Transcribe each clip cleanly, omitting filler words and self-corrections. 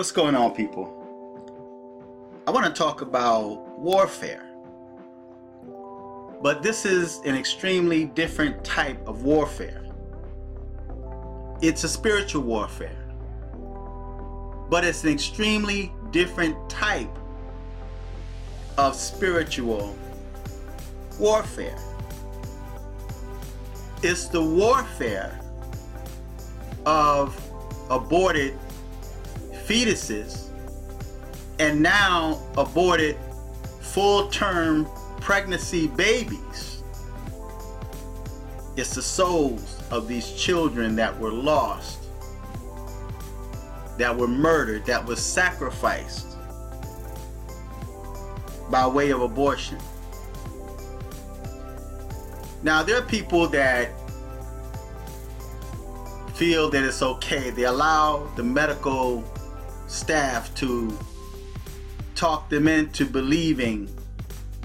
What's going on, people? I want to talk about warfare. But this is an extremely different type of warfare. It's a spiritual warfare. But it's an extremely different type of spiritual warfare. It's the warfare of aborted fetuses and now aborted full-term pregnancy babies. It's the souls of these children that were lost, that were murdered, that was sacrificed by way of abortion. Now, there are people that feel that it's okay. They allow the medical staff to talk them into believing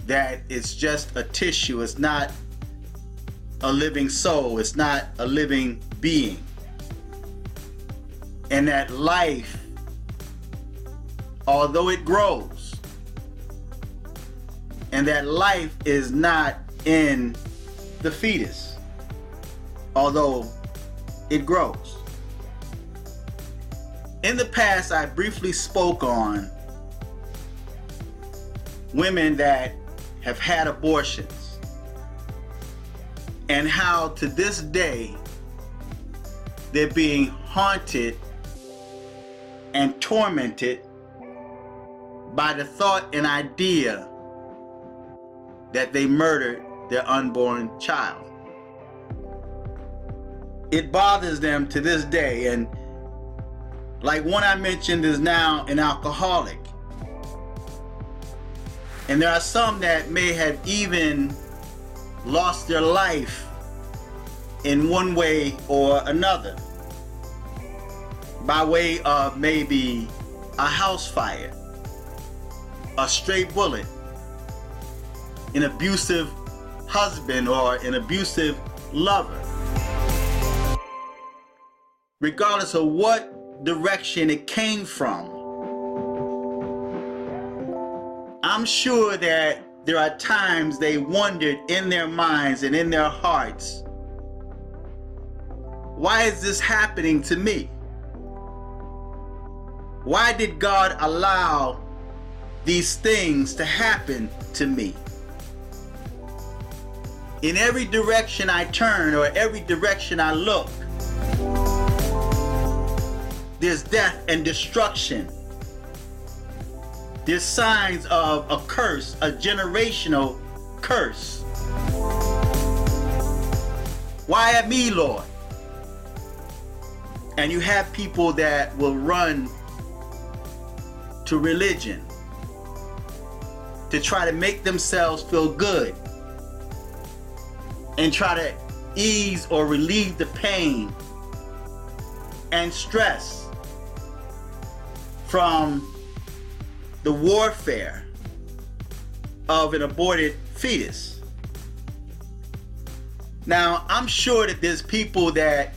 that it's just a tissue, it's not a living soul, it's not a living being, and that life, although it grows, and that life is not in the fetus, although it grows. In the past, I briefly spoke on women that have had abortions and how to this day they're being haunted and tormented by the thought and idea that they murdered their unborn child. It bothers them to this day, and like one I mentioned is now an alcoholic. And there are some that may have even lost their life in one way or another, by way of maybe a house fire, a stray bullet, an abusive husband, or an abusive lover. Regardless of what direction it came from, I'm sure that there are times they wondered in their minds and in their hearts, why is this happening to me? Why did God allow these things to happen to me? In every direction I turn or every direction I look, there's death and destruction. There's signs of a curse, a generational curse. Why at me, Lord? And you have people that will run to religion to try to make themselves feel good and try to ease or relieve the pain and stress from the warfare of an aborted fetus. Now, I'm sure that there's people that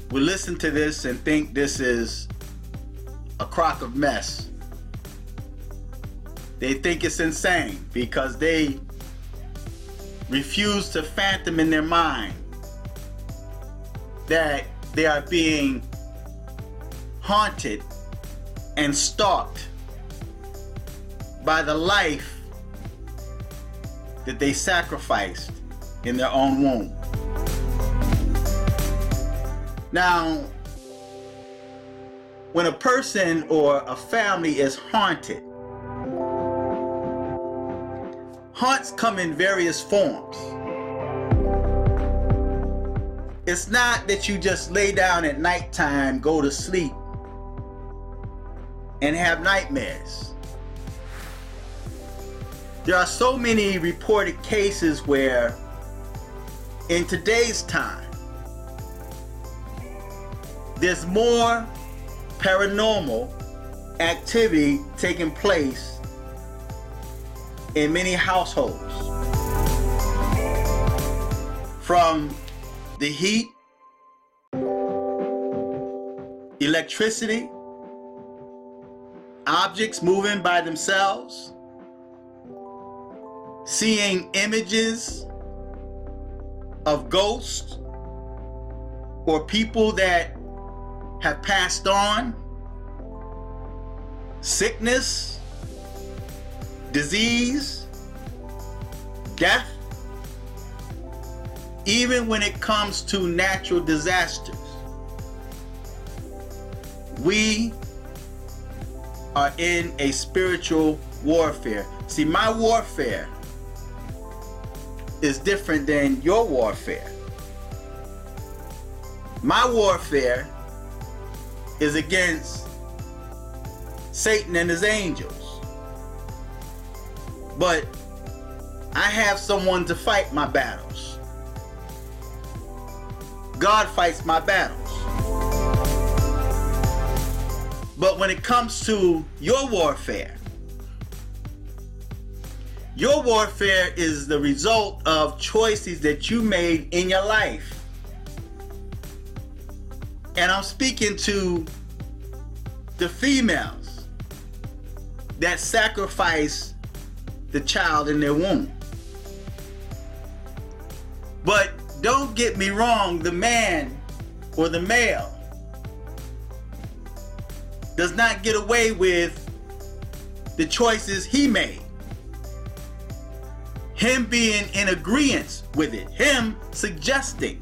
will listen to this and think this is a crock of mess. They think it's insane because they refuse to fathom in their mind that they are being haunted and stalked by the life that they sacrificed in their own womb. Now, when a person or a family is haunted, haunts come in various forms. It's not that you just lay down at nighttime, go to sleep, and have nightmares. There are so many reported cases where in today's time there's more paranormal activity taking place in many households. From the heat, electricity, objects moving by themselves, seeing images of ghosts or people that have passed on, sickness, disease, death, even when it comes to natural disasters. We are in a spiritual warfare. See, my warfare is different than your warfare. My warfare is against Satan and his angels. But I have someone to fight my battles. God fights my battles. But when it comes to your warfare is the result of choices that you made in your life. And I'm speaking to the females that sacrifice the child in their womb. But don't get me wrong, the man or the male does not get away with the choices he made. Him being in agreement with it, him suggesting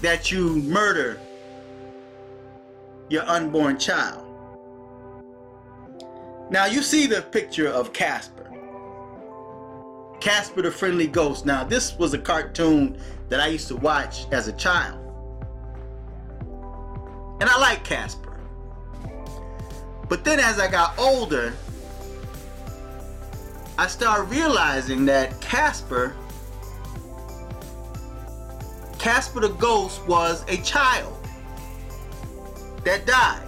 that you murder your unborn child. Now you see the picture of Casper. Casper the Friendly Ghost. Now this was a cartoon that I used to watch as a child. And I like Casper. But then as I got older, I started realizing that Casper the ghost was a child that died.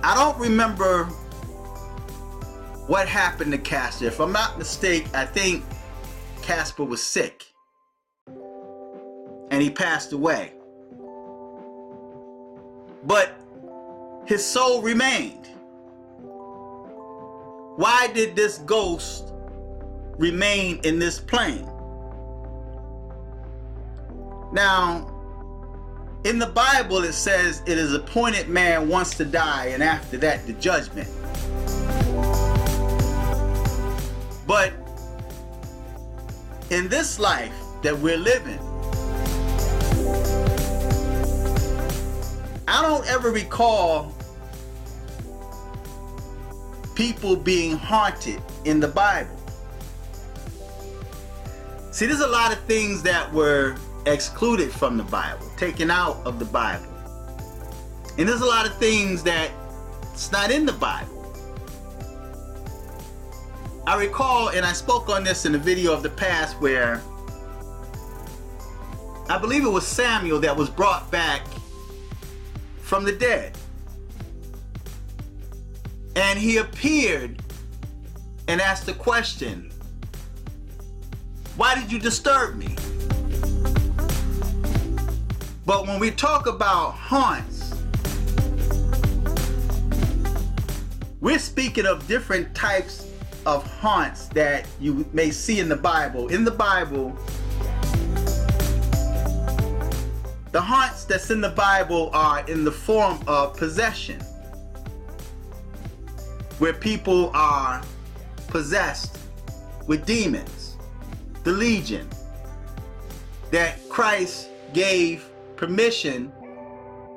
I don't remember what happened to Casper. If I'm not mistaken, I think Casper was sick and he passed away. But his soul remained. Why did this ghost remain in this plane? Now, in the Bible it says it is appointed man once to die, and after that the judgment. But in this life that we're living, I don't ever recall people being haunted in the Bible. See, there's a lot of things that were excluded from the Bible, taken out of the Bible. And there's a lot of things that's not in the Bible. I recall, and I spoke on this in a video of the past, where I believe it was Samuel that was brought back from the dead. And he appeared and asked the question, "Why did you disturb me?" But when we talk about haunts, we're speaking of different types of haunts that you may see in the Bible. In the Bible, the haunts that's in the Bible are in the form of possession, where people are possessed with demons. The legion that Christ gave permission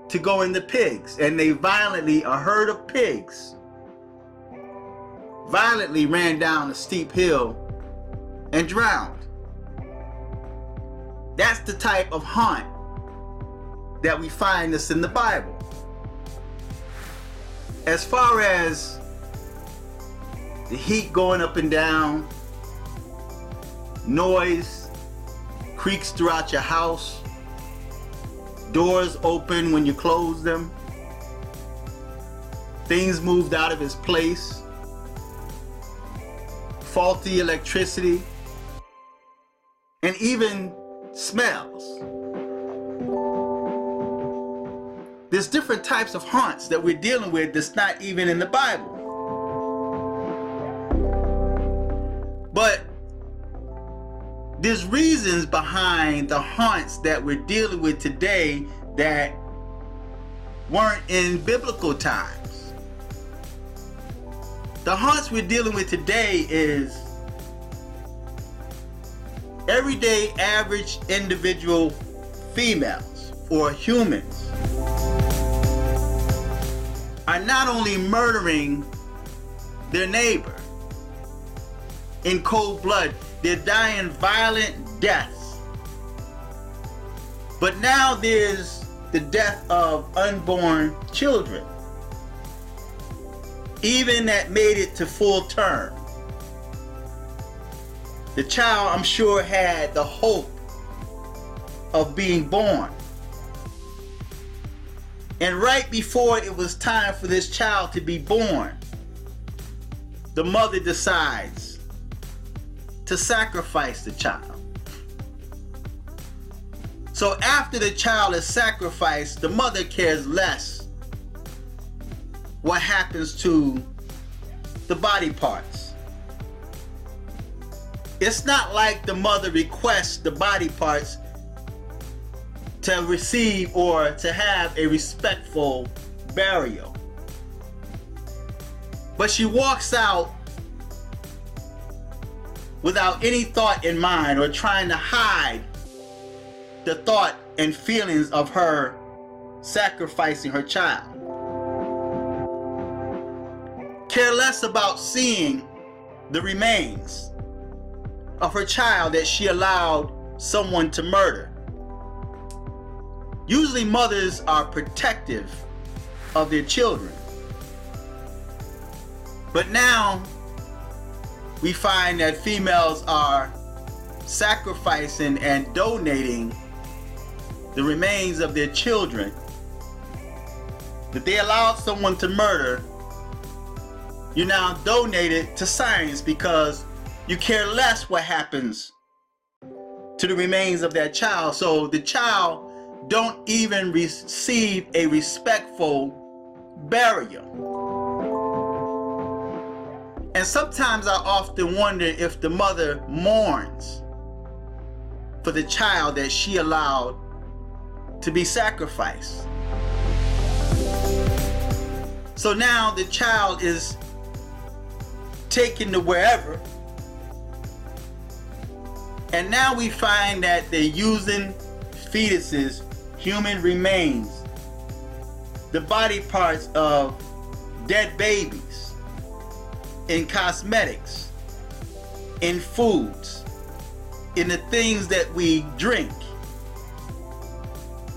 to go in the pigs, and they violently, a herd of pigs violently ran down a steep hill and drowned. That's the type of haunt that we find that's in the Bible. As far as the heat going up and down, noise, creaks throughout your house, doors open when you close them, things moved out of its place, faulty electricity, and even smells. There's different types of haunts that we're dealing with that's not even in the Bible. But there's reasons behind the haunts that we're dealing with today that weren't in biblical times. The haunts we're dealing with today is everyday average individual females or humans are not only murdering their neighbor in cold blood, they're dying violent deaths. But now there's the death of unborn children, even that made it to full term. The child, I'm sure, had the hope of being born. And right before it was time for this child to be born, the mother decides to sacrifice the child. So after the child is sacrificed, the mother cares less what happens to the body parts. It's not like the mother requests the body parts to receive or to have a respectful burial. But she walks out without any thought in mind or trying to hide the thought and feelings of her sacrificing her child. Care less about seeing the remains of her child that she allowed someone to murder. Usually mothers are protective of their children. But now we find that females are sacrificing and donating the remains of their children that they allowed someone to murder. You now donate it to science because you care less what happens to the remains of that child. So the child don't even receive a respectful burial. And sometimes I often wonder if the mother mourns for the child that she allowed to be sacrificed. So now the child is taken to wherever, and now we find that they're using fetuses, human remains, the body parts of dead babies in cosmetics, in foods, in the things that we drink.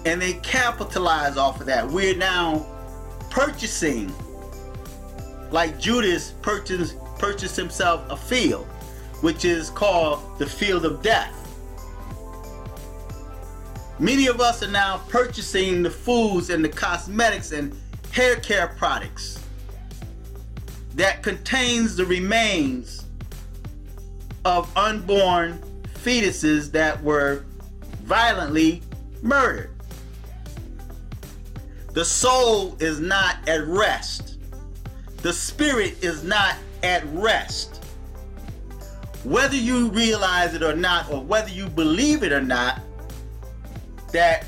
And they capitalize off of that. We're now purchasing, like Judas purchased himself a field, which is called the field of death. Many of us are now purchasing the foods and the cosmetics and hair care products that contains the remains of unborn fetuses that were violently murdered. The soul is not at rest. The spirit is not at rest. Whether you realize it or not, or whether you believe it or not, that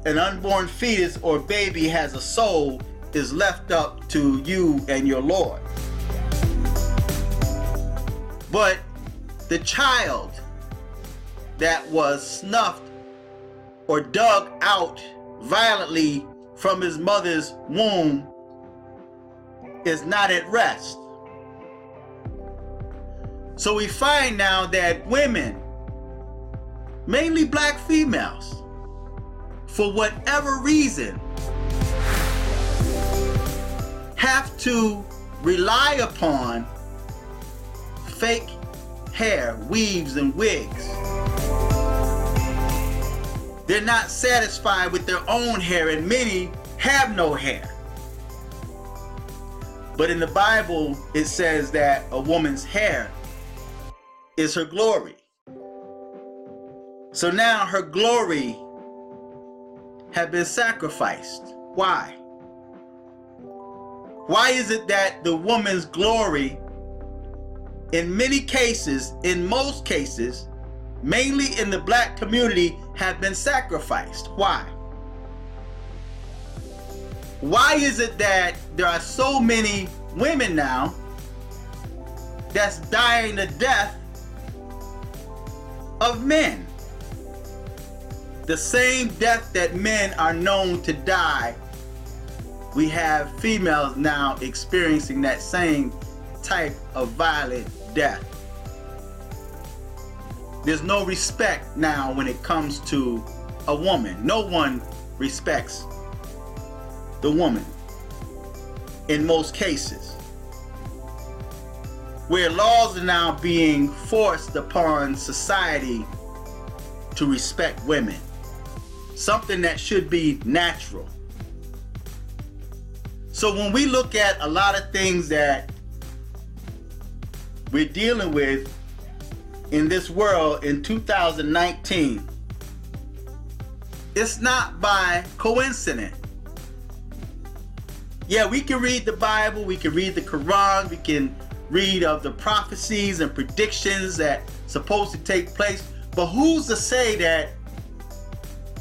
an unborn fetus or baby has a soul is left up to you and your Lord. But the child that was snuffed or dug out violently from his mother's womb is not at rest. So we find now that women, mainly black females, for whatever reason, have to rely upon fake hair, weaves, and wigs. They're not satisfied with their own hair, and many have no hair. But in the Bible, it says that a woman's hair is her glory. So now her glory have been sacrificed. Why? Why is it that the woman's glory, in many cases, in most cases, mainly in the black community, have been sacrificed? Why? Why is it that there are so many women now that's dying the death of men? The same death that men are known to die, we have females now experiencing that same type of violent death. There's no respect now when it comes to a woman. No one respects the woman in most cases, where laws are now being forced upon society to respect women, something that should be natural. So when we look at a lot of things that we're dealing with in this world in 2019, it's not by coincidence. Yeah, we can read the Bible, we can read the Quran, we can read of the prophecies and predictions that supposed to take place, but who's to say that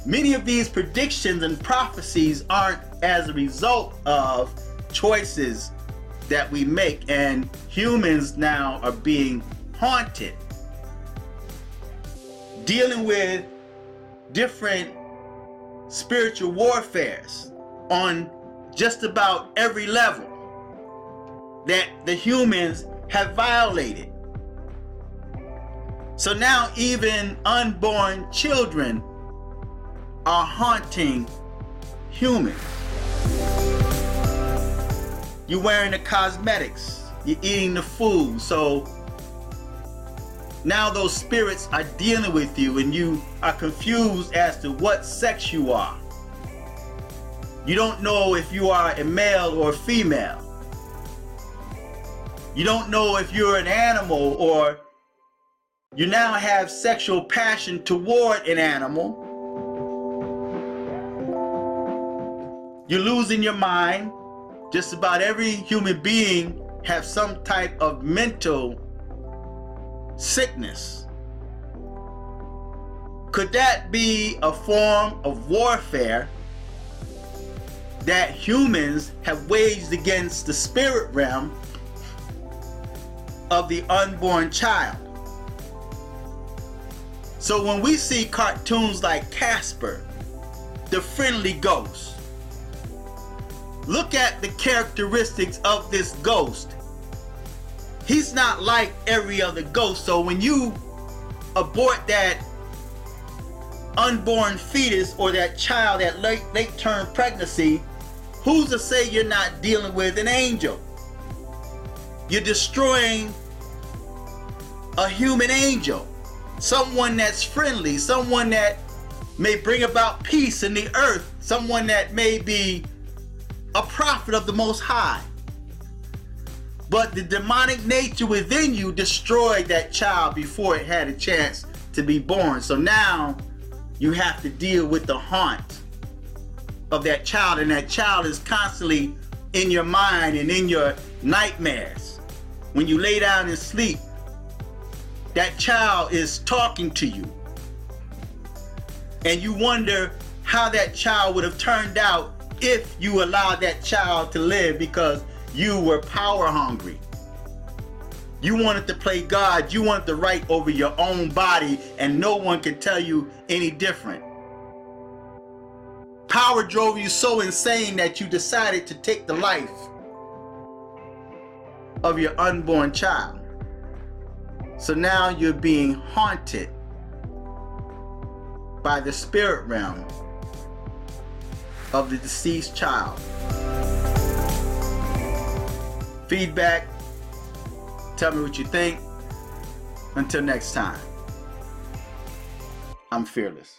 many of these predictions and prophecies aren't as a result of choices that we make, and humans now are being haunted, dealing with different spiritual warfares on just about every level that the humans have violated. So now even unborn children are haunting humans. You're wearing the cosmetics, you're eating the food, so now those spirits are dealing with you and you are confused as to what sex you are. You don't know if you are a male or a female. You don't know if you're an animal, or you now have sexual passion toward an animal. You're losing your mind. Just about every human being has some type of mental sickness. Could that be a form of warfare that humans have waged against the spirit realm of the unborn child? So when we see cartoons like Casper, the friendly ghost, look at the characteristics of this ghost. He's not like every other ghost. So when you abort that unborn fetus or that child at late term pregnancy, who's to say you're not dealing with an angel? You're destroying a human angel, someone that's friendly, someone that may bring about peace in the earth, someone that may be a prophet of the Most High. But the demonic nature within you destroyed that child before it had a chance to be born. So now you have to deal with the haunt of that child, and that child is constantly in your mind and in your nightmares. When you lay down and sleep, that child is talking to you, and you wonder how that child would have turned out if you allowed that child to live, because you were power hungry. You wanted to play God. You wanted the right over your own body, and no one can tell you any different. Power drove you so insane that you decided to take the life of your unborn child. So now you're being haunted by the spirit realm of the deceased child. Feedback, tell me what you think. Until next time, I'm fearless.